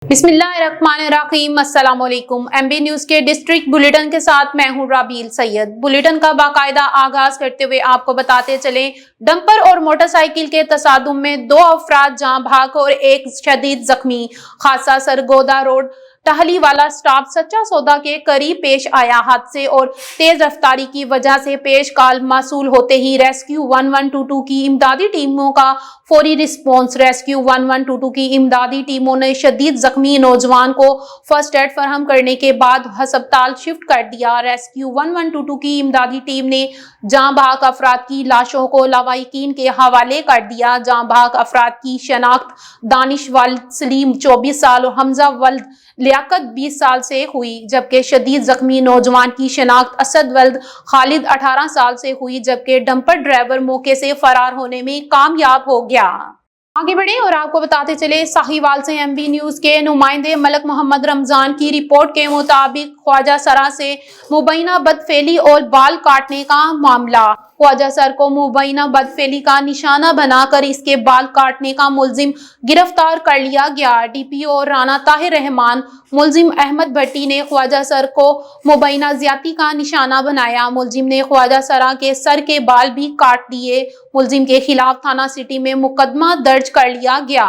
बिस्मिल्लाहिर्रहमानिर्रहीम। अस्सलाम वालेकुम। एमबी न्यूज के डिस्ट्रिक्ट बुलेटिन के साथ मैं हूं राबील सैयद। बुलेटिन का बाकायदा आगाज करते हुए आपको बताते चले, डंपर और मोटरसाइकिल के तसादुम में 2 अफराद जान भाग और एक शदीद जख्मी। हादसा सरगोदा रोड टहली वाला स्टॉप सच्चा सौदा के करीब पेश आया। हादसे और तेज रफ्तारी की वजह से पेश कॉल मासूल होते ही रेस्क्यू 1122 की इमदादी टीमों का फौरी रिस्पॉन्स। रेस्क्यू 1122 की इमदादी टीमों ने शदीद जख्मी नौजवान को फर्स्ट एड फराहम करने के बाद अस्पताल शिफ्ट कर दिया। रेस्क्यू 1122 की इमदादी टीम ने जाँ बहक अफराद की लाशों को लवाहिकीन के हवाले कर दिया। जाँ बहक अफराद की शनाख्त दानिश वल्द सलीम 24 साल और हमजा वल्द लियाकत 20 साल से हुई, जबकि शदीद जख्मी नौजवान की शनाख्त असद वल्द खालिद 18 साल से हुई, जबकि डंपर ड्राइवर मौके से फरार होने में कामयाब हो गया। आगे बढ़े और आपको बताते चले, साहिवाल से एमबी न्यूज के नुमाइंदे मलक मोहम्मद रमजान की रिपोर्ट के मुताबिक ख्वाजा सरा से मुबैना बदफेली और बाल काटने का मामला। ख्वाजा सर को मुबैना बदफेली का निशाना बनाकर इसके बाल काटने का मुलजिम गिरफ्तार कर लिया गया। डीपीओ राना ताहिर रहमान मुलजिम अहमद भट्टी ने ख्वाजा सर को मुबैना ज्यादती का निशाना बनाया। मुलजिम ने ख्वाजा सरा के सर के बाल भी काट दिए। मुलजिम के खिलाफ थाना सिटी में मुकदमा दर्ज कर लिया गया।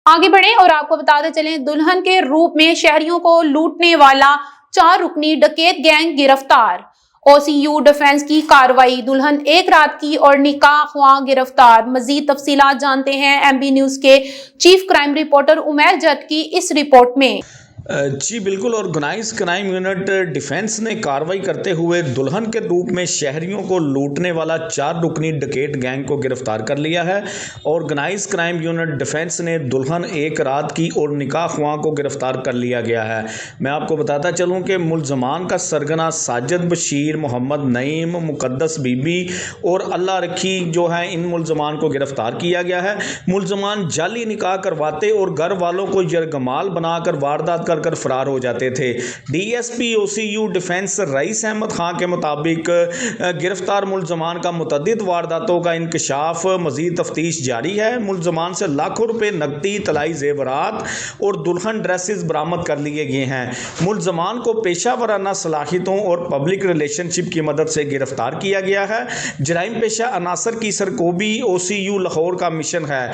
आगे बढ़े और आपको बताते चलें, दुल्हन के रूप में शहरियों को लूटने वाला 4 रुकनी डकैत गैंग गिरफ्तार। ओसीयू डिफेंस की कार्रवाई। दुल्हन एक रात की और निकाह ख्वाह गिरफ्तार। मजीद तफसीलात जानते हैं एमबी न्यूज के चीफ क्राइम रिपोर्टर उमैर जट की इस रिपोर्ट में। जी बिल्कुल। ऑर्गेनाइज क्राइम यूनिट डिफेंस ने कार्रवाई करते हुए दुल्हन के रूप में शहरियों को लूटने वाला 4 रुकनी डकैत गैंग को गिरफ्तार कर लिया है। ऑर्गेनाइज क्राइम यूनिट डिफेंस ने दुल्हन एक रात की और निकाह ख्वाह को गिरफ्तार कर लिया गया है। मैं आपको बताता चलूं कि मुलजमान का सरगना साजिद बशीर, मोहम्मद नईम, मुकद्दस बीबी और अल्लाह रखी जो है, इन मुलजमान को गिरफ्तार किया गया है। मुलजमान जाली निकाह करवाते और घर वालों को यरगमाल बनाकर वारदात कर फरार हो जाते थे। DSP ओसीयू defence rice Ahmad Khan के मुताबिक गिरफ्तार मुलजमान का मुतअद्दिद वारदातों का इंकशाफ, मजीद तफ्तीश जारी है। मुलजमान से लाखों रुपए नकदी, तलाई जेवरात और दुल्हन ड्रेसेस बरामद कर लिए गए हैं। मुलजमान को पेशा वराना सलाहियतों और पब्लिक रिलेशनशिप की मदद से गिरफ्तार किया गया है। जराइम पेशा अनासर की सरकोबी ओसीयू लाहौर का मिशन है,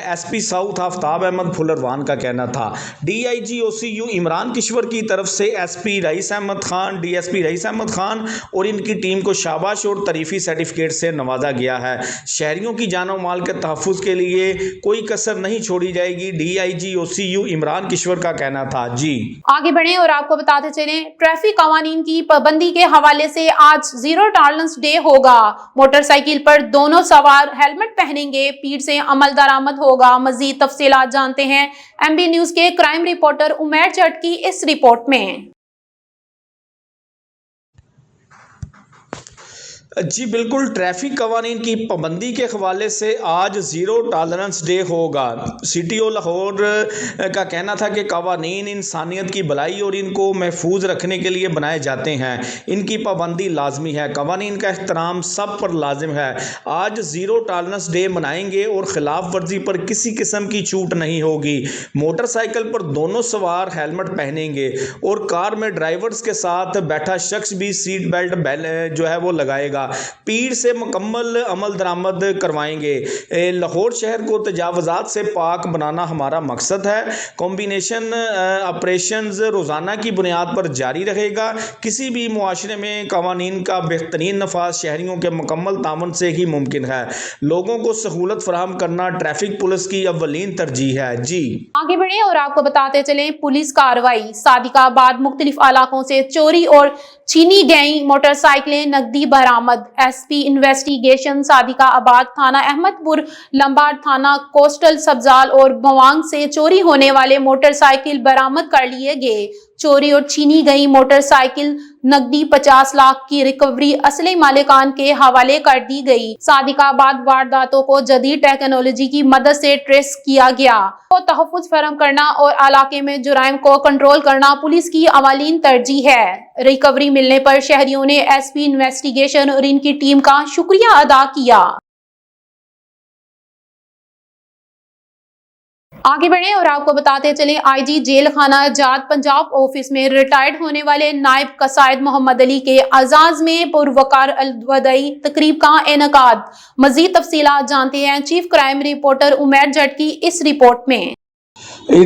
एसपी साउथ आफ्ताब अहमद फुलरवान का कहना था। डीआईजी ओसीयू इमरान किश्वर की तरफ से SP rice Ahmad Khan, DSP rice Ahmad Khan और इनकी टीम को शाबाश और तारीफी सर्टिफिकेट से नवाजा गया है। शहरियों की जान और माल के तहफ्फुज के लिए कोई कसर नहीं छोड़ी जाएगी, डीआईजी ओसीयू इमरान किश्वर का कहना था। जी आगे बढ़े और आपको बताते चलें, ट्रैफिक कवानीन की पाबंदी के हवाले से आज जीरो टॉलरेंस डे होगा। मोटरसाइकिल पर दोनों सवार हेलमेट पहनेंगे, पीठ से अमल दरामद होगा। मजीद तफसीलात जानते हैं एमबी न्यूज के क्राइम रिपोर्टर उमैर जट की इस रिपोर्ट में। जी बिल्कुल। ट्रैफिक कवानीन की पाबंदी के हवाले से आज ज़ीरो टॉलरेंस डे होगा। सीटीओ लाहौर का कहना था कि कवानीन इंसानियत की भलाई और इनको महफूज रखने के लिए बनाए जाते हैं, इनकी पाबंदी लाजमी है, कवानीन का एहतराम सब पर लाजिम है। आज ज़ीरो टॉलरेंस डे मनाएंगे और खिलाफ वर्जी पर किसी किस्म की छूट नहीं होगी। मोटरसाइकिल पर दोनों सवार हेलमेट पहनेंगे और कार में ड्राइवर्स के साथ बैठा शख्स भी सीट बेल्ट जो है वो लगाएगा। पीर से मुकम्मल अमल दरामद करवाएंगे। लाहौर शहर को तजावजात से पाक बनाना हमारा मकसद है। कॉम्बिनेशन ऑपरेशंस रोज़ाना की बुनियाद पर जारी रहेगा। किसी भी मुआशरे में कवानीन का बेहतरीन नफाज शहरियों के मुकम्मल तावन से ही मुमकिन है। लोगों को सहूलत फराहम करना ट्रैफिक पुलिस की अव्वलीन तरजीह है। जी आगे बढ़े और आपको बताते चलें, पुलिस कार्रवाई। सादिकाबाद मुख्तलिफ इलाकों से चोरी और छीनी गई मोटरसाइकिलें नकदी बरामद। एसपी इन्वेस्टिगेशन सादिकाबाद थाना, अहमदपुर लंबाड थाना, कोस्टल सब्जाल और बवांग से चोरी होने वाले मोटरसाइकिल बरामद कर लिए गए। चोरी और छीनी गई मोटरसाइकिल नकदी 50 लाख की रिकवरी असली मालिकान के हवाले कर दी गई। सादिकाबाद वारदातों को जदीद टेक्नोलॉजी की मदद से ट्रेस किया गया। तो तहफ्फुज फराहम करना और इलाके में जुराइम को कंट्रोल करना पुलिस की अवालीन तरजीह है। रिकवरी मिलने पर शहरियों ने एसपी इन्वेस्टिगेशन और इनकी टीम का शुक्रिया अदा किया। आगे बढ़े और आपको बताते चले आईजी जेल खाना आजाद पंजाब ऑफिस में रिटायर्ड होने वाले नायब कसायद मोहम्मद अली के एजाज में पुरवकार अलवदाई तकरीब का इनेकाद। मजीद तफसीलात जानते हैं चीफ क्राइम रिपोर्टर उमैर जट की इस रिपोर्ट में।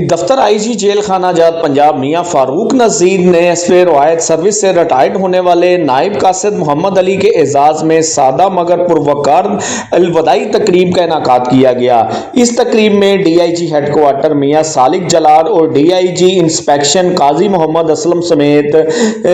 दफ्तर आईजी जेल खाना आजाद पंजाब मियां फारूक नजीर ने एसपी रवायत सर्विस से रिटायर्ड होने वाले नायब कासिद मोहम्मद अली के एजाज में सादा मगर पुरवकार अलवदाई तकरीब का इनेकाद किया गया। इस तकरीब में डीआईजी हेडक्वार्टर मियां सालिक जलाल और डीआईजी इंस्पेक्शन काजी मोहम्मद असलम समेत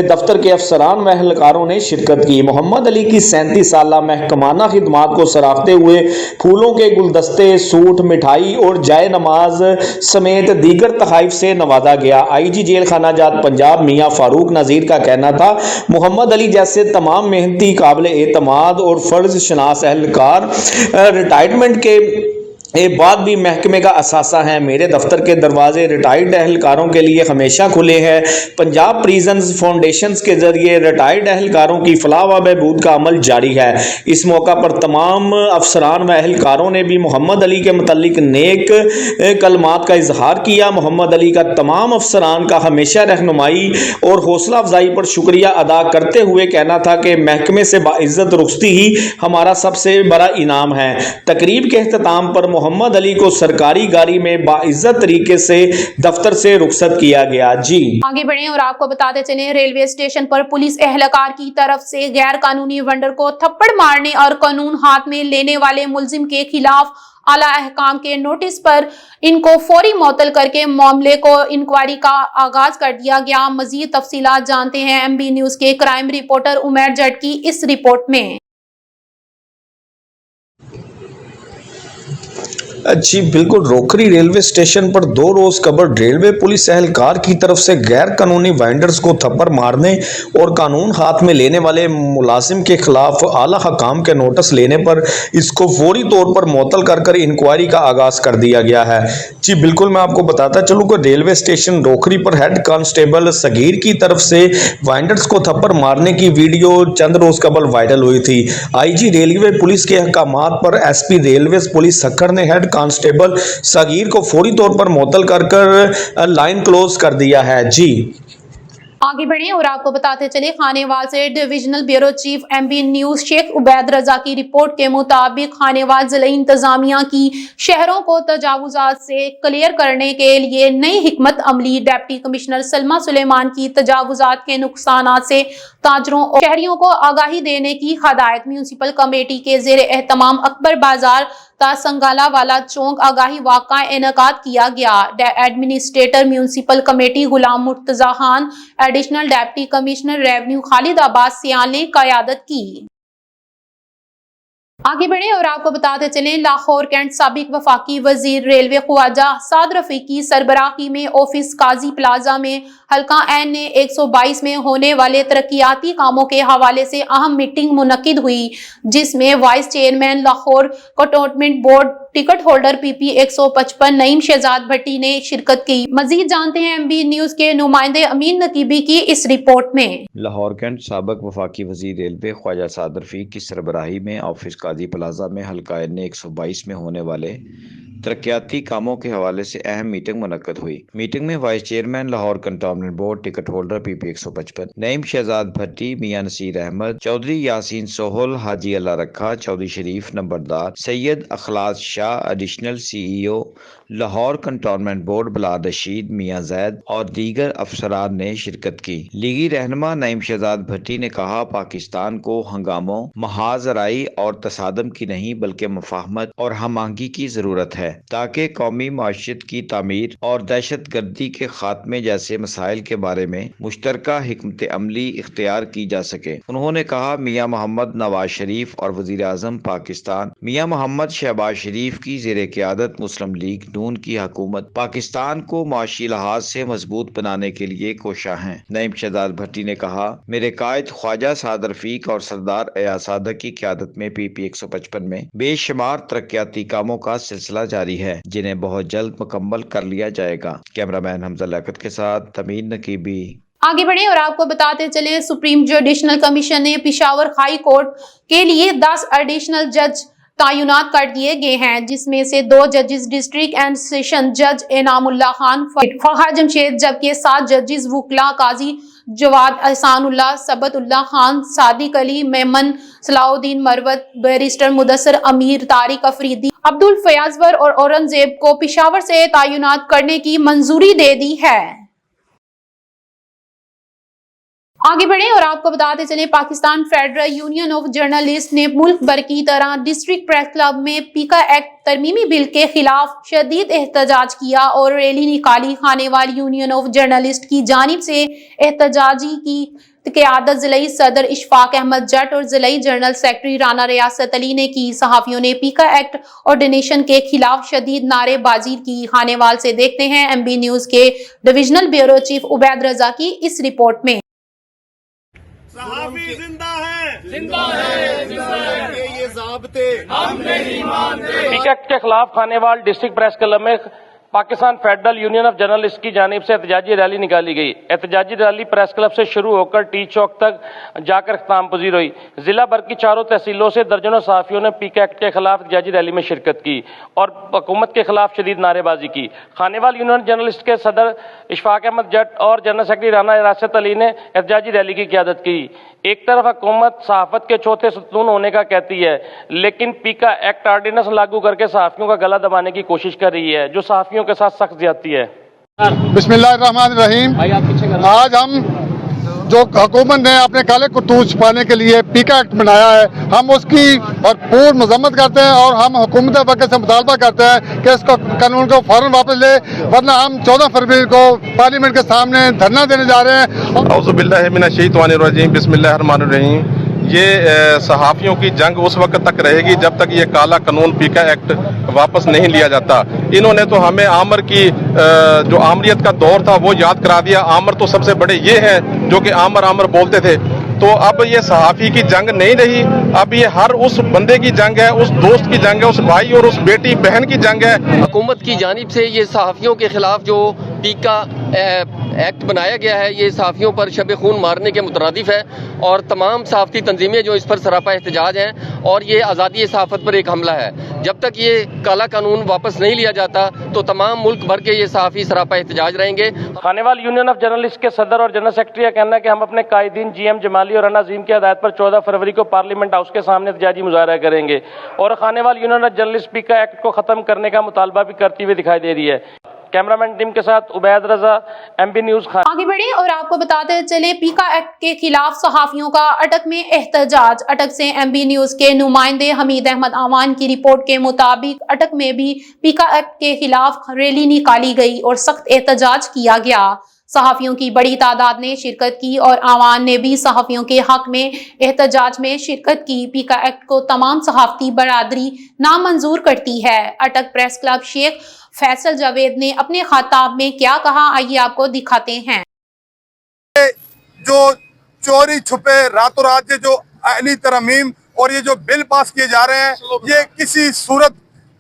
दफ्तर के अफसरान व एहलकारों ने शिरकत की। मोहम्मद अली की 37 साला महकमाना खिदमात को सराहते हुए फूलों के गुलदस्ते, सूट, मिठाई और जाए नमाज समेत दीगर तहाइफ से नवाजा गया। आईजी जेल खाना आजाद पंजाब मियां फारूक नजीर का कहना था, मोहम्मद अली जैसे तमाम मेहनती, काबिल एतमाद और फर्ज शनास एहलकार रिटायरमेंट के बाद भी महकमे का असासा है। मेरे दफ्तर के दरवाजे रिटायर्ड एहलकारों के लिए हमेशा खुले हैं। पंजाब प्रिजन्स फाउंडेशन के जरिए रिटायर्ड एहलकारों की फलाह व बहबूद का अमल जारी है। इस मौका पर तमाम अफसरान व एहलकारों ने भी मोहम्मद अली के मुतल्लिक नेक कलमात का इजहार किया। मोहम्मद अली का तमाम अफसरान का हमेशा रहनुमाई और हौसला अफजाई पर शुक्रिया अदा करते हुए कहना था कि महकमे से बाइज्जत रुखसती ही हमारा सबसे बड़ा इनाम है। तकरीब के अख्ताम पर मोहम्मद अली को सरकारी गाड़ी में बाइज्जत तरीके से दफ्तर से रुखसत किया गया। जी आगे बढ़े और आपको बताते चले रेलवे स्टेशन पर पुलिस एहलकार की तरफ से गैर कानूनी वेंडर को थप्पड़ मारने और कानून हाथ में लेने वाले मुलजिम के खिलाफ आला अहकाम के नोटिस पर इनको फौरी मुअत्तल करके मामले को इंक्वायरी का आगाज कर दिया गया। मजीद तफसीलात जानते हैं एमबी न्यूज के क्राइम रिपोर्टर उमैर जट की इस रिपोर्ट में। जी बिल्कुल, रोकरी रेलवे स्टेशन पर 2 रोज कबल रेलवे पुलिस एहलकार की तरफ से गैर कानूनी वेंडर्स को थप्पड़ मारने और कानून हाथ में लेने वाले मुलाजिम के खिलाफ आला हकाम के नोटिस लेने पर इसको फौरी तौर पर मुअत्तल कर इंक्वायरी का आगाज कर दिया गया है। जी बिल्कुल, मैं आपको बताता चलूँ कि रेलवे स्टेशन रोकरी पर हेड कांस्टेबल सगीर की तरफ से वेंडर्स को थप्पड़ मारने की वीडियो चंद रोज कबल वायरल हुई थी। आईजी रेलवे पुलिस के अहकामात पर एसपी रेलवे पुलिस सक्खर ने हेड कांस्टेबल सगीर को फौरी तौर पर मुअत्तल कर लाइन क्लोज कर दिया है। जी आगे बढ़े और आपको बताते चले खानेवाल से divisional bureau chief M B news Sheikh Ubaid Raza की रिपोर्ट के मुताबिक खानेवाल जिला इंतजामिया की शहरों को तजावुजात से क्लियर करने के लिए नई हिकमत अमली डिप्टी कमिश्नर सलमा सुलेमान की तजावुजात के नुकसानात से ताजरों और शहरियों को आगाही देने की हदायत। म्यूनिसिपल कमेटी के जेर एहतमाम अकबर बाजार संगाला वाला चौक आगाही वाक़ा इनेकाद किया गया। Administrator municipal committee Ghulam Murtaza Khan, additional deputy commissioner revenue Khalid Abbas Sial ने क़यादत की। आगे बढ़े और आपको बताते चलें लाहौर कैंट साबिक वफाकी वजीर रेलवे ख्वाजा साद रफीकी सरबराही में ऑफिस काजी प्लाजा में हल्का एन ने 122 में होने वाले तरक्याती कामों के हवाले से अहम मीटिंग मुनक्किद हुई, जिसमें vice chairman Lahore cantonment board ticket holder P P 155 Naeem Shahzad Bhatti ने शिरकत की। मजीद जानते हैं एमबी न्यूज के नुमाइंदे अमीन नकीबी की इस रिपोर्ट में। लाहौर कैंट साबिक वफाकी वजीर रेलवे ख्वाजा साद रफीक की सरबराही में ऑफिस काजी प्लाजा में हल्का एन 122 में होने वाले तरक्याती कामों के हवाले से अहम मीटिंग मुनक्कद हुई। मीटिंग में vice chairman Lahore cantonment board ticket holder P P 155 Naeem Shahzad Bhatti, Mian Naseer Ahmad, Chaudhry Yasin Sohal, Haji Allah Rakha, Chaudhry Sharif नंबरदार, Syed Ikhlas Shah additional CEO Lahore cantonment board, Bilal Rasheed, Mian Zaid और दीगर अफसरान ने शिरकत की। लीगी रहनुमा नईम शहजाद भट्टी ने कहा, पाकिस्तान को हंगामों, महाजराई और तसादम की नहीं बल्कि मुफाहमत और हमआहंगी की जरूरत है ताकि कौमी माशियत की तामीर और दहशत गर्दी के खात्मे जैसे मसाइल के बारे में मुश्तरका हिकमत अमली इख्तियार की जा सके। उन्होंने कहा, मियां मोहम्मद नवाज शरीफ और वजीर आजम पाकिस्तान मियां मोहम्मद शहबाज शरीफ की ज़ेरे क़यादत मुस्लिम लीग नून की हुकूमत पाकिस्तान को माशी लिहाज से मजबूत बनाने के लिए कोशा है। नईम शहजाद भट्टी ने कहा, मेरे कायद ख्वाजा साद रफीक और सरदार एयाज सादक की क़यादत में पीपी 155 में बेशुमार तरक्याती कामों का सिलसिला जारी है, जिन्हें बहुत जल्द मुकम्मल कर लिया जाएगा। कैमरामैन हमजा लियाकत के साथ तमीन नकीबी। आगे बढ़े और आपको बताते चले सुप्रीम जुडिशल कमीशन ने पेशावर हाई कोर्ट के लिए 10 एडिशनल जज تعینات کر دیے گئے ہیں، جس میں سے 2 ججز ڈسٹرکٹ اینڈ سیشن جج انعام اللہ خان فخر جمشید، جبکہ 7 ججز وکلاء قاضی جواد احسان اللہ، ثبت اللہ خان، صادق علی میمن، صلاح الدین مروت، بیرسٹر مدثر امیر، طارق افریدی، عبد الفیاضور اور اورنگزیب کو پشاور سے تعینات کرنے کی منظوری دے دی ہے۔ آگے بڑھیں اور آپ کو بتاتے چلیں، Pakistan federal union of journalist نے ملک بھر کی طرح ڈسٹرکٹ پریس کلب میں پیکا ایکٹ ترمیمی بل کے خلاف شدید احتجاج کیا اور ریلی نکالی۔ خانیوال یونین آف جرنلسٹ کی جانب سے احتجاجی کی قیادت ضلعی صدر اشفاق احمد جٹ اور ضلعی جنرل سیکرٹری رانا ریاست علی نے کی۔ صحافیوں نے پیکا ایکٹ آرڈینیشن کے خلاف شدید نعرے بازی کی۔ خانیوال سے دیکھتے ہیں ایم بی نیوز کے ڈویژنل بیورو چیف عبید رضا کی اس رپورٹ میں۔ صحافی زندہ ہے، زندہ ہے، زندہ ہے، یہ ضابطے ہم نہیں مانتے۔ پیکا ایکٹ کے خلاف خانیوال ڈسٹرکٹ پریس کلب میں Pakistan federal union of journalist کی جانب سے احتجاجی ریلی نکالی گئی۔ احتجاجی ریلی پریس کلب سے شروع ہو کر ٹی چوک تک جا کر اختتام پذیر ہوئی۔ ضلع بھر کی 4 تحصیلوں سے درجنوں صحافیوں نے پیکا ایکٹ کے خلاف احتجاجی ریلی میں شرکت کی اور حکومت کے خلاف شدید نعرے بازی کی۔ خانیوال یونین جرنلسٹ کے صدر اشفاق احمد جٹ اور جنرل سیکرٹری رانا ریاست علی نے احتجاجی ریلی کی قیادت کی۔ ایک طرف حکومت صحافت کے چوتھے ستون ہونے کا کہتی ہے، لیکن پیکا ایکٹ آرڈیننس لاگو کر کے صحافیوں کا گلا دبانے کی کوشش کر رہی ہے، جو صحافیوں کے ساتھ سخت زیادتی ہے۔ بسم اللہ الرحمن الرحیم۔ آج ہم جو حکومت نے اپنے کالے کرتوت چھپانے کے لیے پیکا ایکٹ بنایا ہے، ہم اس کی اور پور مذمت کرتے ہیں اور ہم حکومت وقت سے مطالبہ کرتے ہیں کہ اس کو قانون کو فوراً واپس لے، ورنہ ہم 14 فروری کو پارلیمنٹ کے سامنے دھرنا دینے جا رہے ہیں۔ اعوذ باللہ من الشیطان الرجیم، بسم اللہ الرحمن الرحیم۔ یہ صحافیوں کی جنگ اس وقت تک رہے گی جب تک یہ کالا قانون پیکا ایکٹ واپس نہیں لیا جاتا۔ انہوں نے تو ہمیں آمر کی جو آمریت کا دور تھا وہ یاد کرا دیا۔ آمر تو سب سے بڑے یہ ہیں جو کہ آمر آمر بولتے تھے۔ تو اب یہ صحافی کی جنگ نہیں رہی، اب یہ ہر اس بندے کی جنگ ہے، اس دوست کی جنگ ہے، اس بھائی اور اس بیٹی بہن کی جنگ ہے۔ حکومت کی جانب سے یہ صحافیوں کے خلاف جو پیکا ایکٹ بنایا گیا ہے، یہ صحافیوں پر شب خون مارنے کے مترادف ہے اور تمام صحافتی تنظیمیں جو اس پر سراپا احتجاج ہیں، اور یہ آزادی صحافت پر ایک حملہ ہے۔ جب تک یہ کالا قانون واپس نہیں لیا جاتا تو تمام ملک بھر کے یہ صحافی سراپا احتجاج رہیں گے۔ خانیوال یونین آف جرنلسٹ کے صدر اور جنرل سیکرٹری کا کہنا ہے کہ ہم اپنے قائدین جی ایم جمالی اور رانا عظیم کی ہدایت پر 14 فروری کو پارلیمنٹ ہاؤس کے سامنے احتجاجی مظاہرہ کریں گے اور Khanewal union of journalist پیکا act کو ختم کرنے کا مطالبہ بھی کرتی ہوئی دکھائی دے رہی ہے۔ کیمرامین ٹیم کے ساتھ عبید رضا، ایم بی نیوز۔ آگے بڑھیں اور آپ کو بتاتے چلیں، پیکا ایکٹ کے خلاف صحافیوں کا اٹک میں احتجاج۔ اٹک سے ایم بی نیوز کے نمائندے حمید احمد آوان کی رپورٹ کے مطابق اٹک میں بھی پیکا ایکٹ کے خلاف ریلی نکالی گئی اور سخت احتجاج کیا گیا۔ صحافیوں کی بڑی تعداد نے شرکت کی اور آوان نے بھی صحافیوں کے حق میں احتجاج میں شرکت کی۔ پیکا ایکٹ کو تمام صحافتی برادری نامنظور کرتی ہے۔ اٹک پریس کلب شیخ فیصل جاوید نے اپنے خطاب میں کیا کہا، آئیے آپ کو دکھاتے ہیں۔ جو چوری چھپے راتوں رات جو آئینی ترمیم اور یہ جو بل پاس کیے جا رہے ہیں، یہ کسی صورت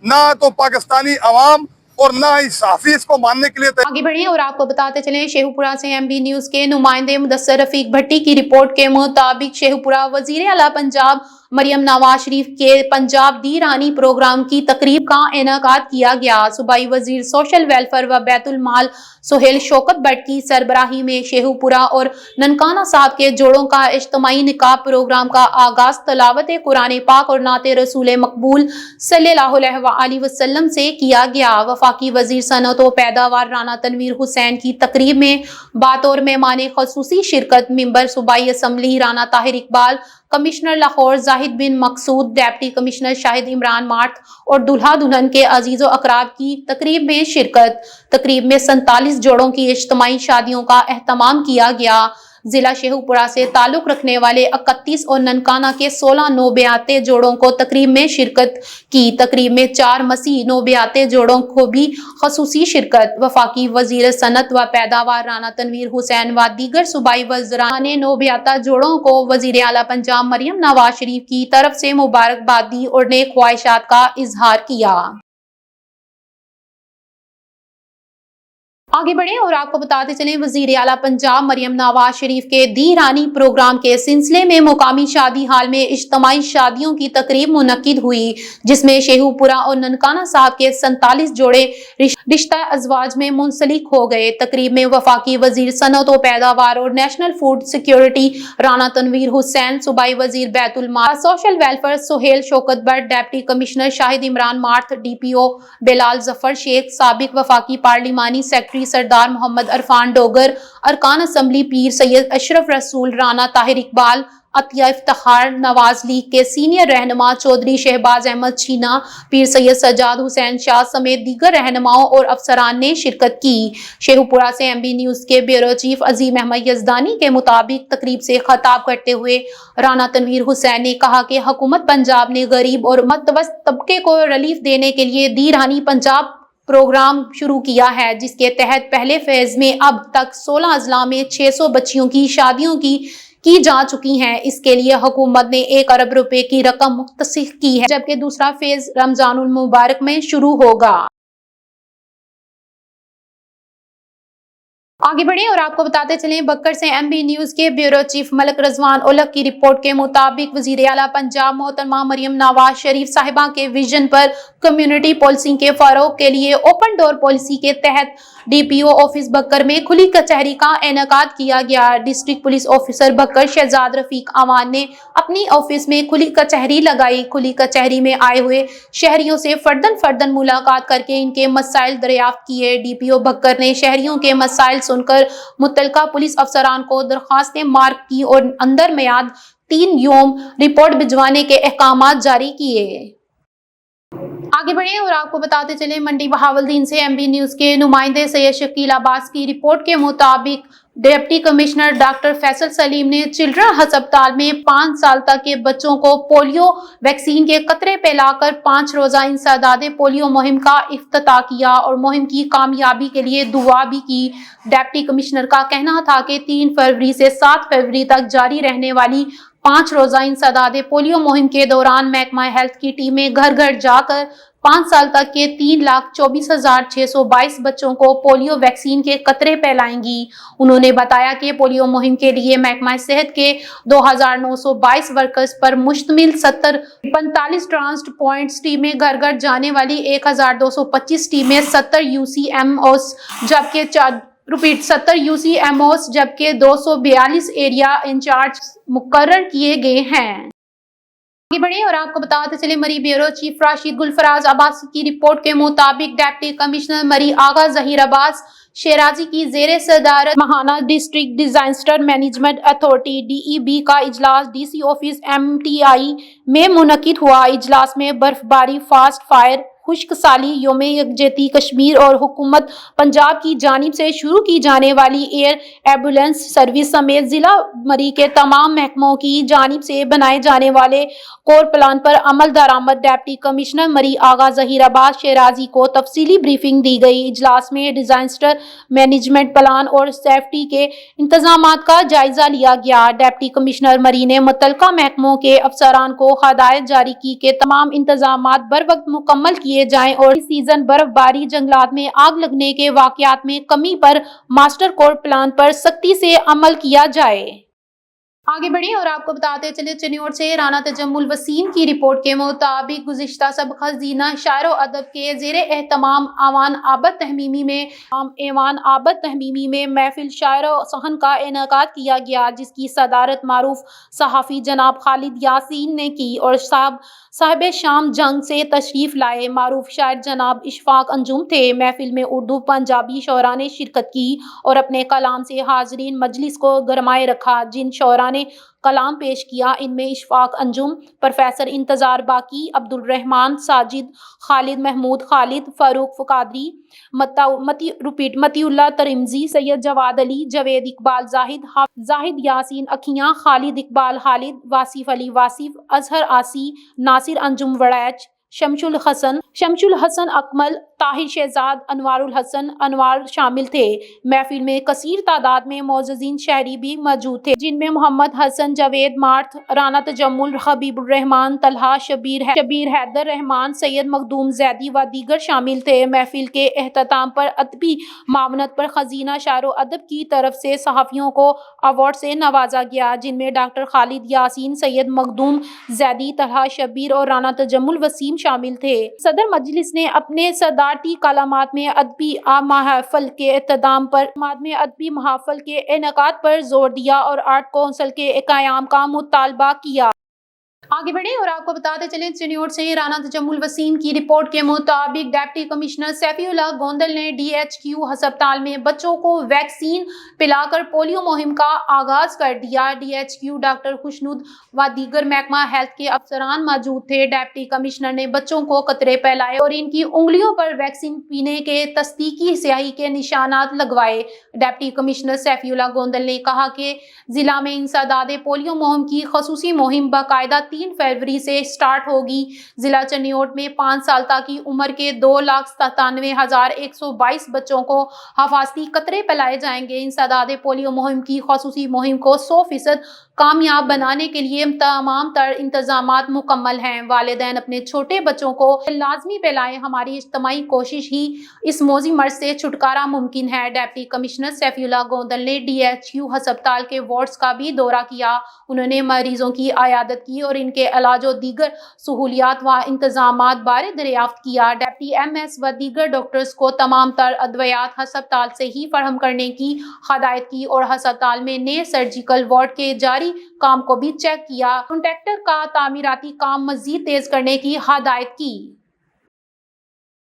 نہ تو پاکستانی عوام اور نہ ہی صحافی اس کو ماننے کے لیے آگے بڑھیں اور آپ کو بتاتے چلیں، شیخو پورہ سے ایم بی نیوز کے نمائندے مدثر رفیق بھٹی کی رپورٹ کے مطابق شیخو پورہ وزیر اعلیٰ پنجاب مریم نواز شریف کے پنجاب دی رانی پروگرام کی تقریب کا انعقاد کیا گیا۔ صوبائی وزیر سوشل ویلفیئر و بیت المال سہیل شوکت بٹ کی سربراہی میں شیخو پورہ اور ننکانہ صاحب کے جوڑوں کا اجتماعی نکاح پروگرام کا آغاز تلاوت قرآن پاک اور نعت رسول مقبول صلی اللہ علیہ وآلہ وسلم سے کیا گیا۔ وفاقی وزیر صنعت و پیداوار رانا تنویر حسین کی تقریب میں بطور مہمان خصوصی شرکت ممبر صوبائی اسمبلی رانا طاہر اقبال، کمشنر لاہور زاہد بن مقصود، ڈپٹی کمشنر شاہد عمران مارت اور دلہا دلہن کے عزیز و اقراب کی تقریب میں شرکت۔ تقریب میں 47 جوڑوں کی اجتماعی شادیوں کا اہتمام کیا گیا۔ ضلع شیخو پورہ سے تعلق رکھنے والے 31 اور ننکانہ کے 16 نوبیاتے جوڑوں کو تقریب میں شرکت کی۔ تقریب میں 4 مسیح نوبیاتے جوڑوں کو بھی خصوصی شرکت۔ وفاقی وزیر صنعت و پیداوار رانا تنویر حسین و دیگر صوبائی وزراء نے نوبیاتا جوڑوں کو وزیر اعلیٰ پنجاب مریم نواز شریف کی طرف سے مبارکباد دی اور نیک خواہشات کا اظہار کیا۔ आगे बढ़े और आपको बताते चलें, वजीर आला पंजाब मरियम नवाज शरीफ के दी रानी प्रोग्राम के सिलसिले में मुकामी शादी हाल में इज्तमाई शादियों की तकरीब मुनक्किद हुई, जिसमें शेखुपुरा और ननकाना साहब के 47 जोड़े रिश्ता अजवाज में मुंसलिक हो गए। तकरीब में वफाकी वजीर सनअत व पैदावार और national food security Rana Tanveer Hussain, सूबाई वजीर बैतुल माल, social welfare Sohail Shaukat Butt, deputy commissioner Shahid Imran Marth, DPO Bilal Zafar Sheikh, साबिक वफाकी पार्लिमानी सेक्रेटरी सरदार मोहम्मद अरफान डोगर, अरकान असम्बली पीर सैयद अशरफ रसूल राना, ताहिर इकबाल, अतिया इफ्तिखार, नवाज लीग के सीनियर रहनुमा चौधरी शहबाज अहमद छीना, पीर सैयद सज्जाद हुसैन शाह समेत दीगर रहनुमाओं और अफसरान ने शिरकत की। शेखुपुरा से MB न्यूज के ब्यूरो चीफ अजीम अहमद यजदानी के मुताबिक तकरीब से खिताब करते हुए राना तनवीर हुसैन ने कहा कि हुकूमत पंजाब ने गरीब और मतवस्त तबके को रिलीफ देने के लिए दी रानी पंजाब प्रोग्राम शुरू किया है, जिसके तहत पहले फेज में अब तक 16 अजला में 600 बच्चियों की शादियों की जा चुकी हैं। इसके लिए हुकूमत ने 1 अरब रुपए की रकम मुख्तसिस की है, जबकि दूसरा फेज रमजानुल मुबारक में शुरू होगा। आगे बढ़े और आपको बताते चलें, बक्कर से MB न्यूज के ब्यूरो चीफ मलिक रजवान उलग की रिपोर्ट के मुताबिक वजीर आला पंजाब मोहतरमा मरियम नवाज शरीफ साहिबा के विजन पर कम्युनिटी पॉलिसिंग के फरोग के लिए ओपन डोर पॉलिसी के तहत DPO ऑफिस बक्कर में खुली कचहरी का इनेकाद किया गया। District police officer Bhakkar Shahzad Rafiq Awan ने अपनी ऑफिस में खुली कचहरी लगाई। खुली कचहरी में आए हुए शहरियों से फर्दन मुलाकात करके इनके मसाइल दरियाफ्त किए। DPO बक्कर ने शहरियों के मसाइल सुनकर मुतलका पुलिस अफसरान को दरखास्तें मार्क की और अंदर मियाद 3 योम रिपोर्ट भिजवाने के अहकामात जारी किए। आगे बढ़े और आपको बताते चले, मंडी बहावलदीन से MB न्यूज के नुमाइंदे सैयद शकील अब्बास की रिपोर्ट के मुताबिक deputy commissioner doctor Faisal Salim ने चिल्ड्रन अस्पताल में 5 साल तक के बच्चों को पोलियो वैक्सीन के कतरे पिलाकर 5 रोजा इंसदादे पोलियो मुहिम का इफ्तिताह किया और मुहिम की कामयाबी के लिए दुआ भी की। डिप्टी कमिश्नर का कहना था कि 3 फरवरी से 7 फरवरी तक जारी रहने वाली 5 रोजा इंसदादे पोलियो मुहिम के दौरान महकमा हेल्थ की टीमें घर घर जाकर 5 साल तक के 3,24,622 बच्चों को पोलियो वैक्सीन के कतरे पिलाएंगी। उन्होंने बताया कि पोलियो मुहिम के लिए महकमा सेहत के 2,922 वर्कर्स पर मुश्तमिल 45 ट्रांस्ट पॉइंट्स टीमें घर घर जाने वाली 1,225 टीमें 70 UCMOs जबकि 242 एरिया इंचार्ज मुकर्रर किए गए हैं। आगे बढ़े और आपको बताते चले, मरी ब्यूरो चीफ राशिद गुलफराज अब्बास की रिपोर्ट के मुताबिक डिप्टी कमिश्नर मरी आगा जहीर अब्बास शेराजी की जेर सदारत महाना district disaster management authority DEB का इजलास DC ऑफिस MTI में मुनक्किद हुआ। इजलास में बर्फबारी, फास्ट फायर, खुश्क साली, योम यकजहती कश्मीर और हुकूमत पंजाब की जानिब से शुरू की जाने वाली एयर एम्बुलेंस सर्विस समेत जिला मरी के तमाम महकमों की जानिब से बनाए जाने वाले कोर प्लान पर अमल दरामद डिप्टी कमिश्नर मरी आगा जहीर अब्बास शेराजी को तफसीली ब्रीफिंग दी गई। इजलास में डिजास्टर मैनेजमेंट प्लान और सेफ्टी के इंतजामात का जायजा लिया गया। डिप्टी कमिश्नर मरी ने मुतलका महकमों के अफसरान को हदायत जारी की कि तमाम इंतजामात बर वक्त मुकम्मल किए जाएं और इस सीजन बर्फबारी, जंगलात में आग लगने के वाकयात में कमी पर मास्टर कोर प्लान पर सख्ती से अमल किया जाए। आगे बढ़े और आपको बताते चले, चिन्नौर से राना तजम्मुल वसीम की रिपोर्ट के मुताबिक गुज़िश्ता सब खजीना शायर अदब के ज़ेरे एहतमाम ऐवान आबद तहमीमी में महफिल शायर सहन का इनेकाद किया गया, जिसकी सदारत मारूफ सहाफ़ी जनाब खालिद यासीन ने की और साहिब शाम जंग से तशरीफ़ लाए मारूफ शायर जनाब इशफाक अंजुम थे। महफिल में उर्दू पंजाबी शौरा ने शिरकत की और अपने कलाम से हाजरीन मजलिस को गरमाए रखा। जिन शौरा ने कलाम पेश किया इनमें इशफाक अंजुम, प्रोफेसर इंतजार बाकी, अब्दुल रहमान साजिद, खालिद महमूद खालिद, फारूक कादरी, मतीउल्लाह तरिमजी, सैयद जवाद अली, जवेद इकबाल जाहिद यासीन अखियां, खालिद इकबाल खालिद, वासिफ अली वासिफ, अजहर आसी, नासिर अंजुम वड़ैच, शमशुल हसन अकमल, ताहिर शहजाद, अनवार उल हसन अनवार शामिल थे। महफिल में कसीर तादाद में मोअज़्ज़िज़ीन शहरी भी मौजूद थे, जिनमें मोहम्मद हसन, जावेद मार्थ, राना तजम्मुल, हबीबुर रहमान, तलहा, शबीर हैदर रहमान, सैयद मखदूम जैदी व दीगर शामिल थे। महफिल के एहतताम पर अदबी मामनत पर खजीना शायरो अदब की तरफ से सहाफ़ियों को अवार्ड से नवाजा गया, जिनमें डॉक्टर खालिद यासीन, सैयद मखदूम जैदी, तलहा, शबीर और राना तजम्मुल वसीम शामिल थे। सदर मजलिस ने अपने सदारती कलामात में अदबी महाफिल के इनेकाद पर जोर दिया और आर्ट काउंसिल के क़याम का मुतालबा किया। आगे बढ़े और आपको बताते चलें, चिन्योट से राना तजम्मुल वसीम की रिपोर्ट के मुताबिक डिप्टी कमिश्नर सैफीउल्लाह गोंदल ने DHQ अस्पताल में बच्चों को वैक्सीन पिलाकर पोलियो मुहिम का आगाज कर दिया। DHQ डॉक्टर खुशनुद व दीगर महकमा हेल्थ के अफसरान मौजूद थे। डिप्टी कमिश्नर ने बच्चों को कतरे पिलाए और इनकी उंगलियों पर वैक्सीन पीने के तस्दीकी स्याही के निशानात लगवाए। डिप्टी कमिश्नर सैफीउल्लाह गोंदल ने कहा कि जिला में इंसदादे पोलियो मुहिम की खसूसी मुहिम बाकायदा 3 फरवरी से स्टार्ट होगी। जिला चनियोट में 5 साल तक की उम्र के 2,97,122 बच्चों को हफाजती कतरे पिलाए जाएंगे। इंसदादे पोलियो मुहिम की खसूसी मुहिम को 100% कामयाब बनाने के लिए तमाम तर इंतजामात मुकम्मल हैं। वालिदैन अपने छोटे बच्चों को लाजमी पिलाएं। हमारी इज्तिमाई कोशिश ही इस मौजी मर्ज से छुटकारा मुमकिन है। डिप्टी कमिश्नर सैफीउल्लाह गोंदल ने DHQ अस्पताल के वार्ड्स का भी दौरा किया। उन्होंने मरीजों की आयादत की और इनके इलाज और दीगर सहूलियात व इंतजामात बारे दरियाफ्त किया। डिप्टी MS व दीगर डॉक्टर्स को तमाम तर अद्वियात अस्पताल से ही फराहम करने की हदायत की और अस्पताल में नए सर्जिकल वार्ड के जारी काम को भी चेक किया। कॉन्ट्रैक्टर का तामीराती काम मजीद तेज करने की हदायत की।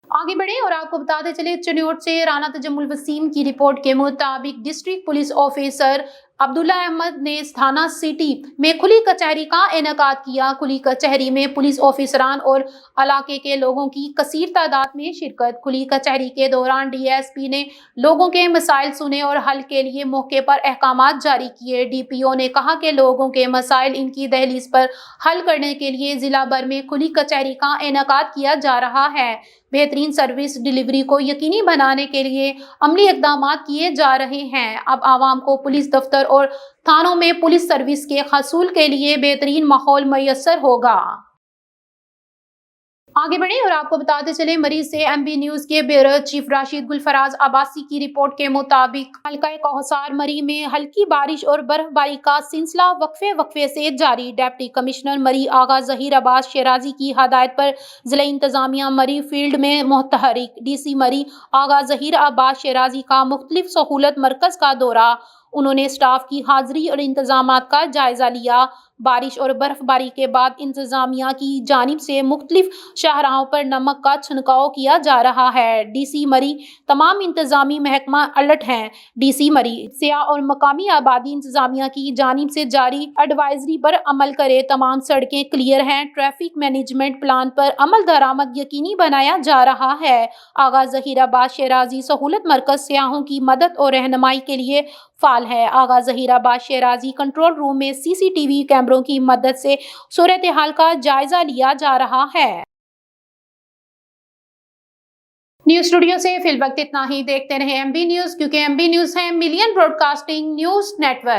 आगे बढ़े और आपको बताते चले, चिन्योट से राना तजम्मुल वसीम की रिपोर्ट के मुताबिक district police officer Abdullah Ahmed ने थाना सिटी में खुली कचहरी का इनेकाद किया। खुली कचहरी में पुलिस ऑफिसरान और इलाके के लोगों की कसीर तादाद में शिरकत। खुली कचहरी के दौरान DSP ने लोगों के मसाइल सुने और हल के लिए मौके पर अहकामात जारी किए। DPO ने कहा कि लोगों के मसाइल इनकी दहलीज पर हल करने के लिए जिला भर में खुली कचहरी का इनेकाद किया जा रहा है। बेहतरीन सर्विस डिलीवरी को यकीनी बनाने के लिए अमली इकदाम किए जा रहे हैं। अब आवाम को पुलिस दफ्तर और थानों में पुलिस सर्विस के हसूल के लिए बेहतरीन माहौल मैसर होगा। आगे बढ़े और आपको बताते चले, मरीज से MB न्यूज के ब्यूरो चीफ राशिद गुलफराज अब्बासी की रिपोर्ट के मुताबिक हल्का कौसार मरी में हल्की बारिश और बर्फबारी का सिलसिला वक्फे से जारी। डिप्टी कमिश्नर मरी आगा जहीर अब्बास शेराजी की हदायत पर जिला इंतजामिया मरी फील्ड में मुतहरिक। DC मरी आगा जहीर अब्बास शेराजी का मुख्तलिफ सहूलत मरकज का दौरा। उन्होंने स्टाफ की हाजिरी और इंतजामात का जायजा लिया। बारिश और बर्फबारी के बाद इंतजामिया की जानिब से मुख्तलिफ शाहराहों पर नमक का छिड़काव किया जा रहा है। DC मरी तमाम इंतजामी महकमा अलर्ट हैं। DC मरी सियाह और मकामी आबादी इंतजामिया की जानिब से जारी एडवाइजरी पर अमल करे। तमाम सड़कें क्लियर हैं। ट्रैफिक मैनेजमेंट प्लान पर अमल दरामद यकीनी बनाया जा रहा है। आगा जहीर अब्बास शेराजी सहूलत मरकज सियाहों की मदद और रहनुमाई के लिए फाल है। आगा जहीर अब्बास शेराजी कंट्रोल रूम में CCTV कैमरों की मदद से सूरत हाल का जायजा लिया जा रहा है। न्यूज स्टूडियो से फिल वक्त इतना ही। देखते रहे MB न्यूज, क्योंकि MB न्यूज है मिलियन ब्रॉडकास्टिंग न्यूज नेटवर्क।